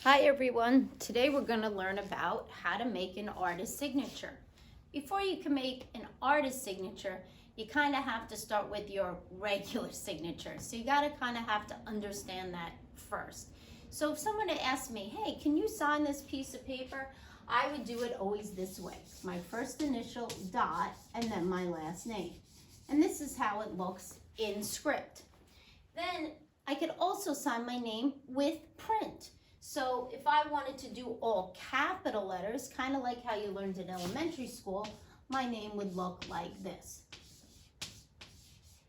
Hi everyone, today we're going to learn about how to make an artist signature. Before you can make an artist signature, you kind of have to start with your regular signature. So you got to kind of have to understand that first. So if someone had asked me, hey, can you sign this piece of paper? I would do it always this way. My first initial dot and then my last name. And this is how it looks in script. Then I could also sign my name with print. So if I wanted to do all capital letters, kind of like how you learned in elementary school, my name would look like this.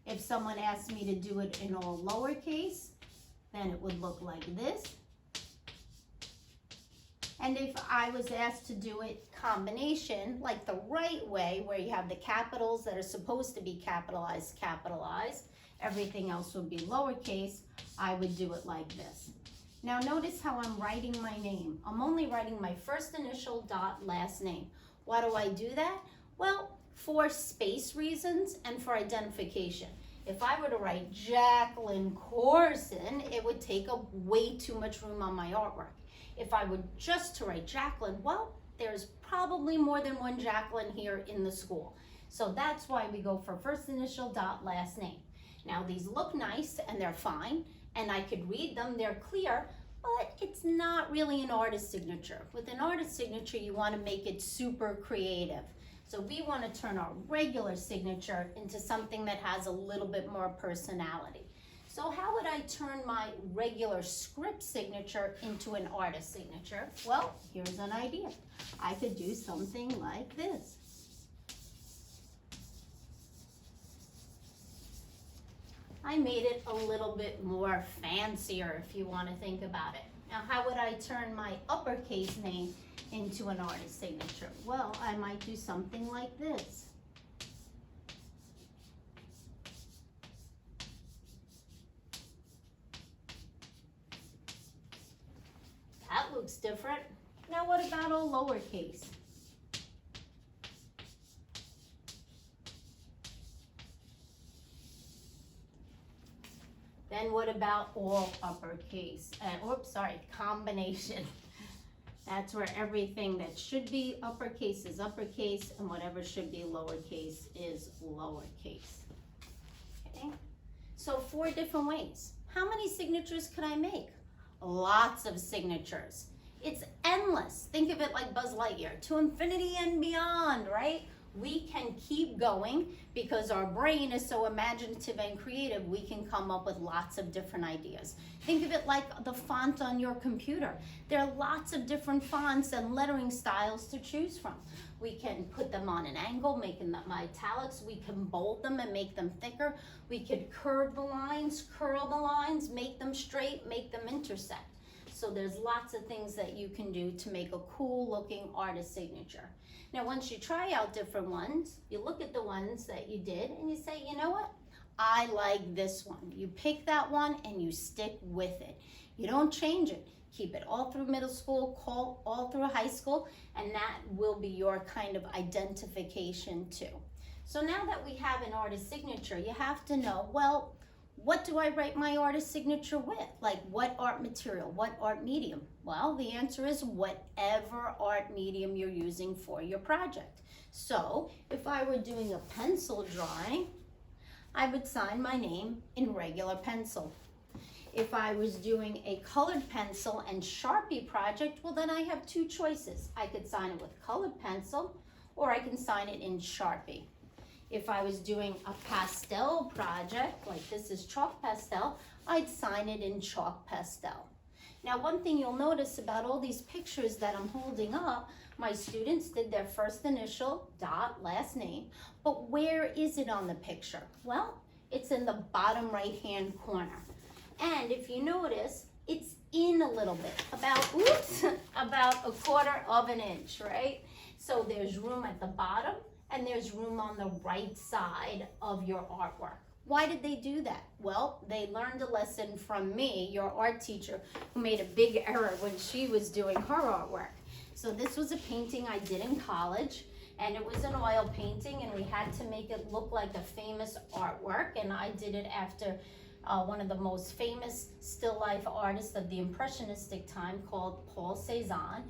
If someone asked me to do it in all lowercase, then it would look like this. And if I was asked to do it combination, like the right way, where you have the capitals that are supposed to be capitalized, everything else would be lowercase, I would do it like this. Now notice how I'm writing my name. I'm only writing my first initial dot last name. Why do I do that? Well, for space reasons and for identification. If I were to write Jacqueline Corson, it would take up way too much room on my artwork. If I were just to write Jacqueline, well, there's probably more than one Jacqueline here in the school. So that's why we go for first initial dot last name. Now these look nice and they're fine, and I could read them, they're clear, but it's not really an artist signature. With an artist signature, you want to make it super creative. So we want to turn our regular signature into something that has a little bit more personality. So how would I turn my regular script signature into an artist signature? Well, here's an idea. I could do something like this. I made it a little bit more fancier if you want to think about it. Now, how would I turn my uppercase name into an artist signature? Well, I might do something like this. That looks different. Now, what about all lowercase? Then what about all uppercase? Combination. That's where everything that should be uppercase is uppercase, and whatever should be lowercase is lowercase. Okay? So 4 different ways. How many signatures could I make? Lots of signatures. It's endless. Think of it like Buzz Lightyear, to infinity and beyond, right? We can keep going because our brain is so imaginative and creative, we can come up with lots of different ideas. Think of it like the font on your computer. There are lots of different fonts and lettering styles to choose from. We can put them on an angle, making them italics. We can bold them and make them thicker. We could curve the lines, curl the lines, make them straight, make them intersect. So there's lots of things that you can do to make a cool looking artist signature. Now, once you try out different ones, you look at the ones that you did and you say, you know what? I like this one. You pick that one and you stick with it. You don't change it. Keep it all through middle school, all through high school, and that will be your kind of identification too. So now that we have an artist signature, you have to know, well, what do I write my artist signature with? Like what art material, what art medium? Well, the answer is whatever art medium you're using for your project. So if I were doing a pencil drawing, I would sign my name in regular pencil. If I was doing a colored pencil and Sharpie project, well then I have 2 choices. I could sign it with colored pencil or I can sign it in Sharpie. If I was doing a pastel project, like this is chalk pastel, I'd sign it in chalk pastel. Now, one thing you'll notice about all these pictures that I'm holding up, my students did their first initial, dot, last name, but where is it on the picture? Well, it's in the bottom right-hand corner. And if you notice, it's in a little bit, about a 1/4 of an inch, right? So there's room at the bottom, and there's room on the right side of your artwork. Why did they do that? Well, they learned a lesson from me, your art teacher, who made a big error when she was doing her artwork. So this was a painting I did in college, and it was an oil painting, and we had to make it look like a famous artwork, and I did it after one of the most famous still life artists of the Impressionistic time called Paul Cézanne.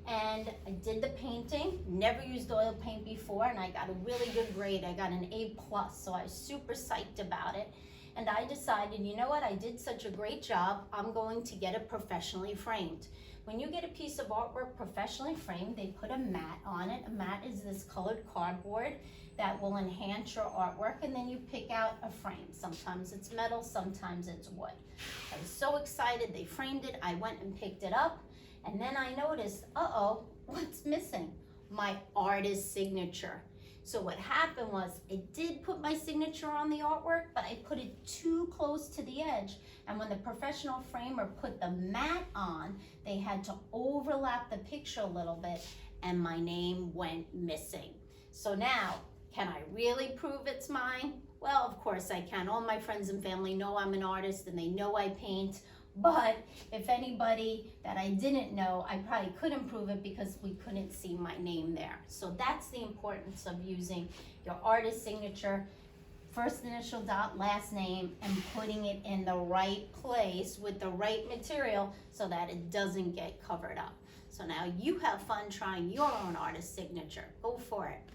And I did the painting, never used oil paint before, and I got a really good grade. I got an A+, so I was super psyched about it. And I decided, you know what, I did such a great job, I'm going to get it professionally framed. When you get a piece of artwork professionally framed, they put a mat on it. A mat is this colored cardboard that will enhance your artwork, and then you pick out a frame. Sometimes it's metal, sometimes it's wood. I was so excited, they framed it, I went and picked it up, and then I noticed, uh-oh, what's missing? My artist's signature. So what happened was, it did put my signature on the artwork, but I put it too close to the edge. And when the professional framer put the mat on, they had to overlap the picture a little bit, and my name went missing. So now, can I really prove it's mine? Well, of course I can. All my friends and family know I'm an artist, and they know I paint. But if anybody that I didn't know, I probably couldn't prove it because we couldn't see my name there. So that's the importance of using your artist signature, first initial dot, last name, and putting it in the right place with the right material so that it doesn't get covered up. So now you have fun trying your own artist signature. Go for it.